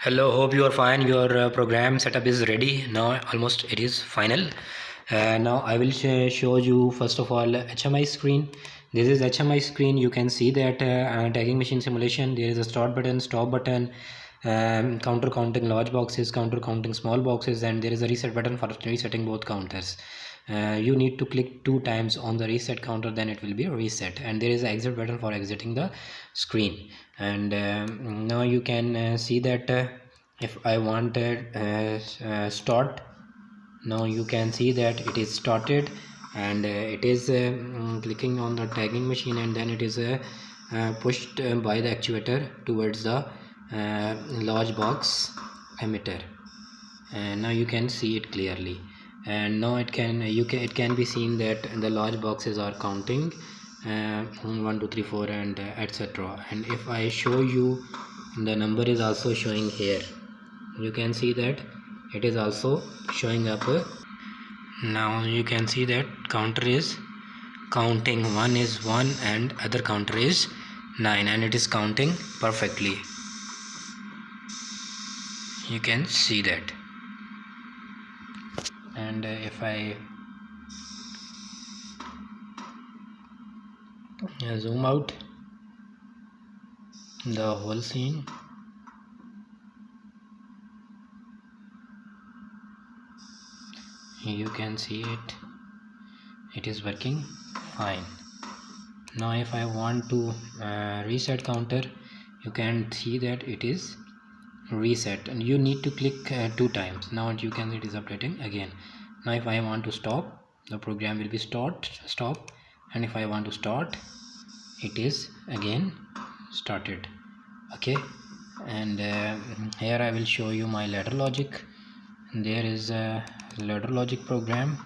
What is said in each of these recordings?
Hello, hope you are fine. Your program setup is ready now. Almost it is final. Now I will show you first of all HMI screen. This is HMI screen. You can see that tagging machine simulation. There is a start button, stop button, counter counting large boxes, counter counting small boxes, and there is a reset button for resetting both counters. You need to click 2 times on the reset counter, then it will be reset, and there is an exit button for exiting the screen. And now you can see that if I wanted start, now you can see that it is started, and it is clicking on the tagging machine, and then it is pushed by the actuator towards the large box emitter, and now you can see it clearly. And now it can be seen that the large boxes are counting 1 2 3 4 and etc. And if I show you, the number is also showing here. You can see that it is also showing up. Now you can see that counter is counting. One is 1 and other counter is 9, and it is counting perfectly. You can see that. And if I zoom out the whole scene, you can see it is working fine. Now if I want to reset counter, you can see that it is reset, and you need to click 2 times. Now you can see it is updating again. Now if I want to stop, the program will be stop, and if I want to start, it is again started. Okay, and here I will show you my ladder logic. There is a ladder logic program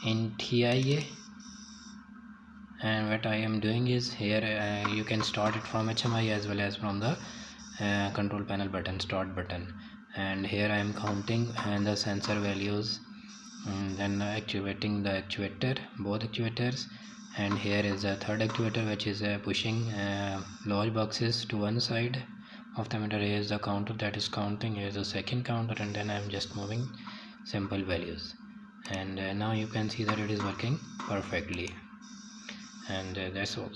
in TIA, and what I am doing is here you can start it from HMI as well as from the control panel button, start button. And here I am counting and the sensor values, and then activating the actuator, both actuators. And here is the third actuator, which is pushing large boxes to one side of the meter. Here is the counter that is counting. Here is the second counter, and then I am just moving simple values. And now you can see that it is working perfectly. And that's all.